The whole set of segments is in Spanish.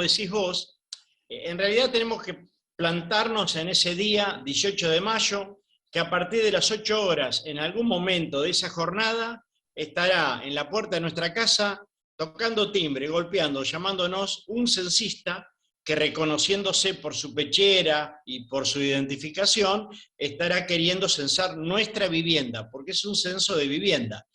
decís vos, en realidad tenemos que plantarnos en ese día, 18 de mayo, que a partir de las 8 horas, en algún momento de esa jornada, estará en la puerta de nuestra casa, tocando timbre, golpeando, llamándonos un censista que, reconociéndose por su pechera y por su identificación, estará queriendo censar nuestra vivienda, porque es un censo de vivienda.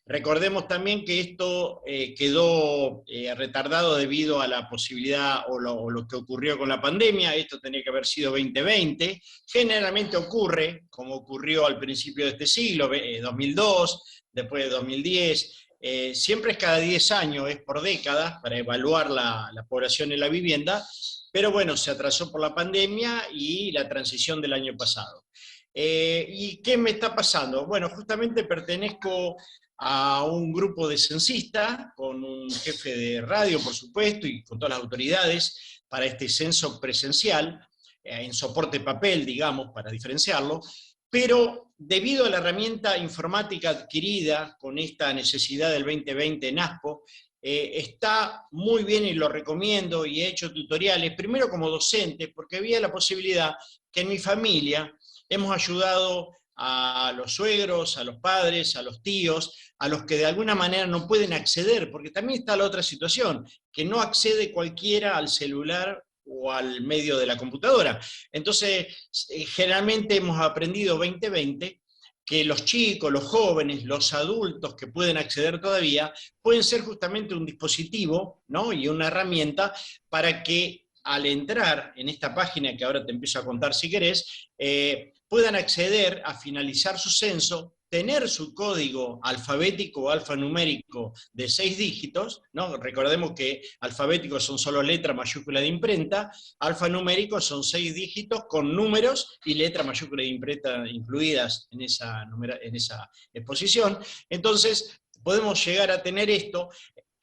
Recordemos también que esto quedó retardado debido a la posibilidad o lo que ocurrió con la pandemia. Esto tenía que haber sido 2020. Generalmente ocurre, como ocurrió al principio de este siglo, 2002, después de 2010, siempre es cada 10 años, es por décadas, para evaluar la población en la vivienda, pero bueno, se atrasó por la pandemia y la transición del año pasado. ¿Y qué me está pasando? Bueno, justamente pertenezco a un grupo de censistas, con un jefe de radio, por supuesto, y con todas las autoridades, para este censo presencial, en soporte papel, digamos, para diferenciarlo, pero debido a la herramienta informática adquirida con esta necesidad del 2020 en ASPO, está muy bien y lo recomiendo, y he hecho tutoriales, primero como docente, porque había la posibilidad que en mi familia hemos ayudado a los suegros, a los padres, a los tíos, a los que de alguna manera no pueden acceder, porque también está la otra situación, que no accede cualquiera al celular o al medio de la computadora. Entonces, generalmente hemos aprendido 2020 que los chicos, los jóvenes, los adultos que pueden acceder todavía, pueden ser justamente un dispositivo, ¿no? Y una herramienta para que al entrar en esta página, que ahora te empiezo a contar si querés, puedan acceder a finalizar su censo, tener su código alfabético o alfanumérico de 6 dígitos, ¿no? Recordemos que alfabético son solo letra mayúscula de imprenta, alfanumérico son 6 dígitos con números y letra mayúscula de imprenta incluidas en esa exposición. Entonces, podemos llegar a tener esto.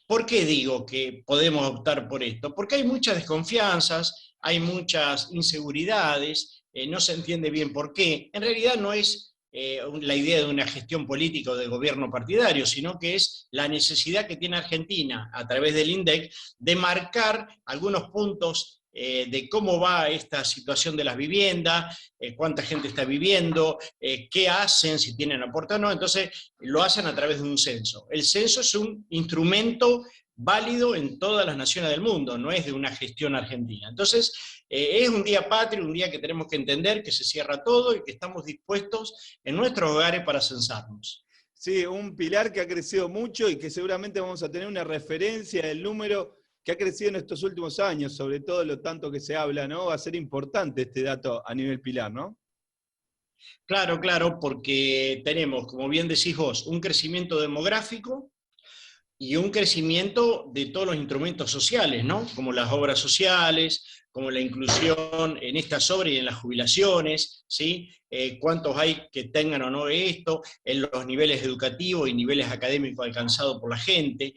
¿Por qué digo que podemos optar por esto? Porque hay muchas desconfianzas, hay muchas inseguridades, no se entiende bien por qué. En realidad no es la idea de una gestión política o de gobierno partidario, sino que es la necesidad que tiene Argentina, a través del INDEC, de marcar algunos puntos de cómo va esta situación de las viviendas, cuánta gente está viviendo, qué hacen, si tienen aporte o no. Entonces lo hacen a través de un censo. El censo es un instrumento válido en todas las naciones del mundo, no es de una gestión argentina. Entonces, es un día patrio, un día que tenemos que entender que se cierra todo y que estamos dispuestos en nuestros hogares para censarnos. Sí, un pilar que ha crecido mucho y que seguramente vamos a tener una referencia del número que ha crecido en estos últimos años, sobre todo lo tanto que se habla, ¿no? Va a ser importante este dato a nivel pilar, ¿no? Claro, claro, porque tenemos, como bien decís vos, un crecimiento demográfico y un crecimiento de todos los instrumentos sociales, ¿no? Como las obras sociales, como la inclusión en estas obras y en las jubilaciones, ¿sí? Cuántos hay que tengan o no esto, en los niveles educativos y niveles académicos alcanzados por la gente.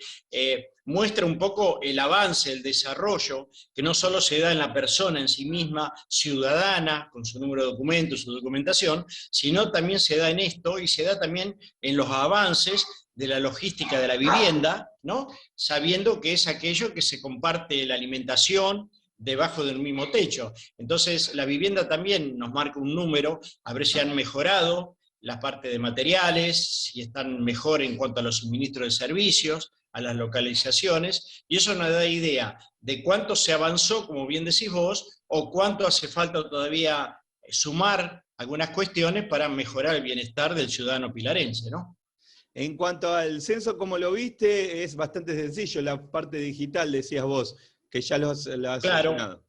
Muestra un poco el avance, el desarrollo, que no solo se da en la persona en sí misma, ciudadana, con su número de documentos, su documentación, sino también se da en esto, y se da también en los avances de la logística de la vivienda, ¿no? Sabiendo que es aquello que se comparte la alimentación debajo del mismo techo. Entonces, la vivienda también nos marca un número, a ver si han mejorado la parte de materiales, si están mejor en cuanto a los suministros de servicios, a las localizaciones, y eso nos da idea de cuánto se avanzó, como bien decís vos, o cuánto hace falta todavía sumar algunas cuestiones para mejorar el bienestar del ciudadano pilarense, ¿no? En cuanto al censo, como lo viste, es bastante sencillo, la parte digital, decías vos, que ya lo has claro.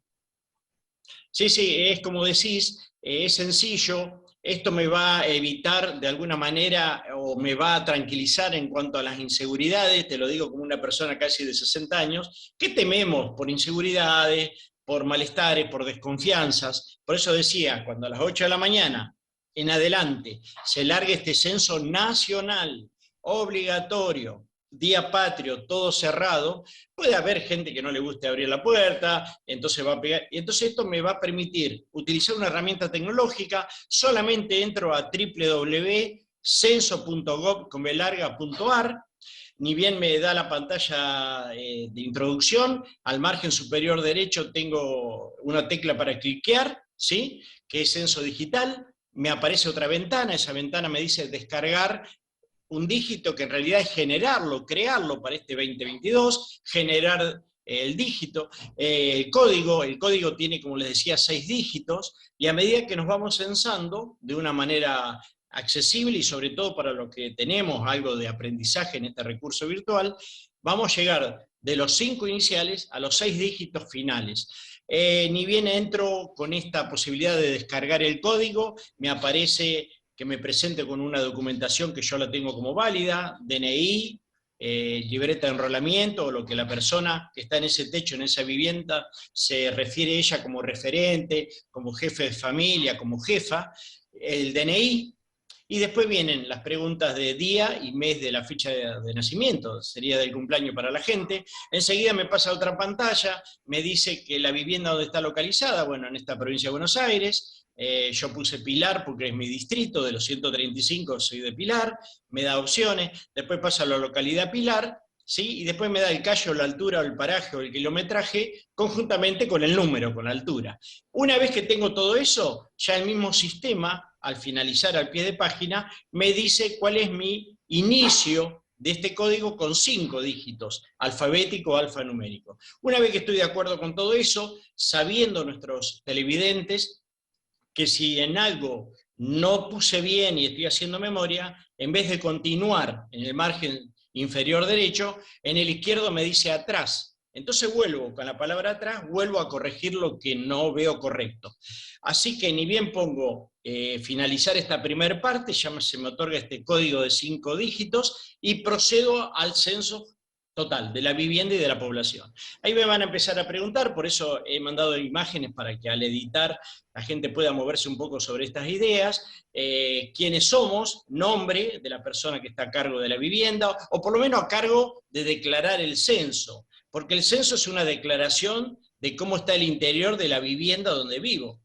Sí, sí, es como decís, es sencillo. Esto me va a evitar de alguna manera, o me va a tranquilizar en cuanto a las inseguridades, te lo digo como una persona casi de 60 años, que tememos por inseguridades, por malestares, por desconfianzas. Por eso decía, cuando a las 8 de la mañana en adelante se largue este censo nacional, obligatorio, día patrio, todo cerrado, puede haber gente que no le guste abrir la puerta, entonces va a pegar, y entonces esto me va a permitir utilizar una herramienta tecnológica. Solamente entro a www.censo.gov.ar, ni bien me da la pantalla de introducción, al margen superior derecho tengo una tecla para cliquear, ¿sí? Que es censo digital, me aparece otra ventana, esa ventana me dice descargar un dígito que en realidad es generarlo, crearlo para este 2022, generar el dígito, el código tiene, como les decía, 6 dígitos, y a medida que nos vamos censando de una manera accesible y sobre todo para lo que tenemos algo de aprendizaje en este recurso virtual, vamos a llegar de los 5 iniciales a los 6 dígitos finales. Ni bien entro con esta posibilidad de descargar el código, me aparece que me presente con una documentación que yo la tengo como válida, DNI, libreta de enrolamiento, o lo que la persona que está en ese techo, en esa vivienda, se refiere a ella como referente, como jefe de familia, como jefa, el DNI, y después vienen las preguntas de día y mes de la fecha de nacimiento, sería del cumpleaños para la gente. Enseguida me pasa a otra pantalla, me dice que la vivienda donde está localizada, bueno, en esta provincia de Buenos Aires. Yo puse Pilar porque es mi distrito, de los 135 soy de Pilar, me da opciones, después pasa a la localidad Pilar, ¿sí? Y después me da el callo, la altura, o el paraje, o el kilometraje, conjuntamente con el número, con la altura. Una vez que tengo todo eso, ya el mismo sistema, al finalizar al pie de página, me dice cuál es mi inicio de este código con 5 dígitos, alfabético o alfanumérico. Una vez que estoy de acuerdo con todo eso, sabiendo nuestros televidentes que si en algo no puse bien y estoy haciendo memoria, en vez de continuar en el margen inferior derecho, en el izquierdo me dice atrás. Entonces vuelvo con la palabra atrás, vuelvo a corregir lo que no veo correcto. Así que ni bien pongo finalizar esta primera parte, ya se me otorga este código de 5 dígitos y procedo al censo total de la vivienda y de la población. Ahí me van a empezar a preguntar, por eso he mandado imágenes para que al editar la gente pueda moverse un poco sobre estas ideas, quiénes somos, nombre de la persona que está a cargo de la vivienda, o por lo menos a cargo de declarar el censo, porque el censo es una declaración de cómo está el interior de la vivienda donde vivo.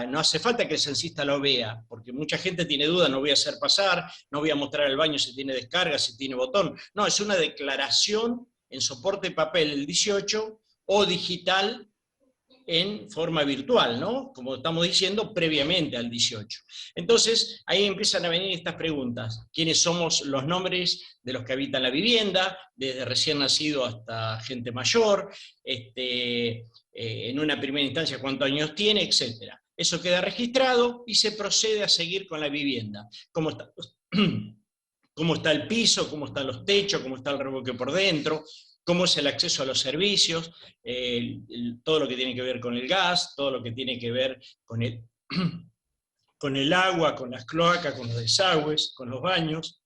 No hace falta que el censista lo vea, porque mucha gente tiene dudas, no voy a hacer pasar, no voy a mostrar el baño si tiene descarga, si tiene botón. No, es una declaración en soporte papel el 18 o digital en forma virtual, ¿no? Como estamos diciendo, previamente al 18. Entonces, ahí empiezan a venir estas preguntas. ¿Quiénes somos los nombres de los que habitan la vivienda? Desde recién nacido hasta gente mayor, en una primera instancia cuántos años tiene, etcétera. Eso queda registrado y se procede a seguir con la vivienda. ¿Cómo está el piso? ¿Cómo están los techos? ¿Cómo está el revoque por dentro? ¿Cómo es el acceso a los servicios? Todo lo que tiene que ver con el gas, todo lo que tiene que ver con el agua, con las cloacas, con los desagües, con los baños.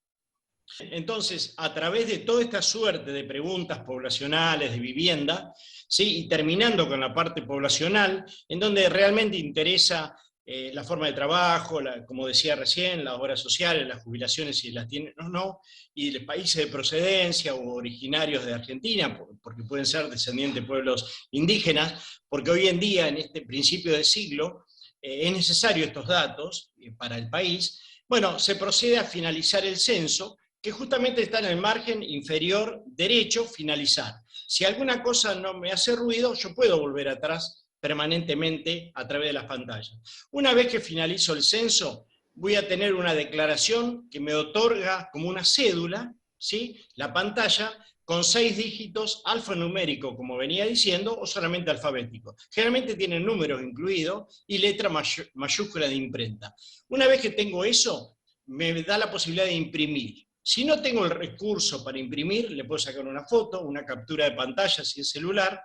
Entonces, a través de toda esta suerte de preguntas poblacionales, de vivienda, ¿sí? Y terminando con la parte poblacional, en donde realmente interesa la forma de trabajo, como decía recién, las obras sociales, las jubilaciones, si las tienen o no, y los países de procedencia o originarios de Argentina, porque pueden ser descendientes de pueblos indígenas, porque hoy en día, en este principio de siglo, es necesario estos datos para el país. Bueno, se procede a finalizar el censo, que justamente está en el margen inferior derecho, finalizar. Si alguna cosa no me hace ruido, yo puedo volver atrás permanentemente a través de las pantallas. Una vez que finalizo el censo, voy a tener una declaración que me otorga como una cédula, ¿sí? La pantalla, con 6 dígitos alfanumérico, como venía diciendo, o solamente alfabético. Generalmente tienen números incluidos y letra mayúscula de imprenta. Una vez que tengo eso, me da la posibilidad de imprimir. Si no tengo el recurso para imprimir, le puedo sacar una foto, una captura de pantalla si es celular,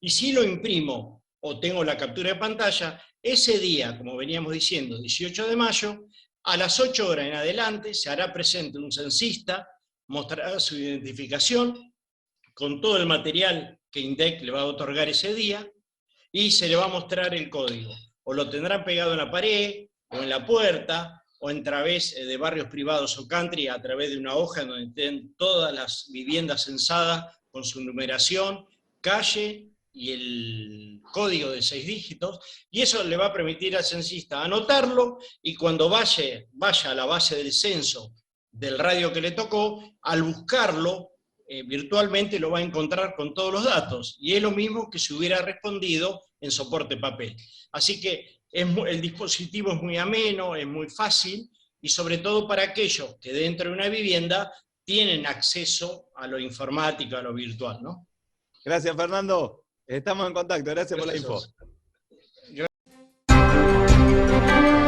y si lo imprimo o tengo la captura de pantalla, ese día, como veníamos diciendo, 18 de mayo, a las 8 horas en adelante se hará presente un censista, mostrará su identificación con todo el material que INDEC le va a otorgar ese día, y se le va a mostrar el código. O lo tendrán pegado en la pared, o en la puerta, o a través de barrios privados o country, a través de una hoja donde estén todas las viviendas censadas con su numeración, calle y el código de 6 dígitos, y eso le va a permitir al censista anotarlo, y cuando vaya a la base del censo del radio que le tocó, al buscarlo virtualmente lo va a encontrar con todos los datos, y es lo mismo que si hubiera respondido en soporte papel. Así que el dispositivo es muy ameno, es muy fácil, y sobre todo para aquellos que dentro de una vivienda tienen acceso a lo informático, a lo virtual, ¿no? Gracias, Fernando. Estamos en contacto. Gracias por la info. Gracias.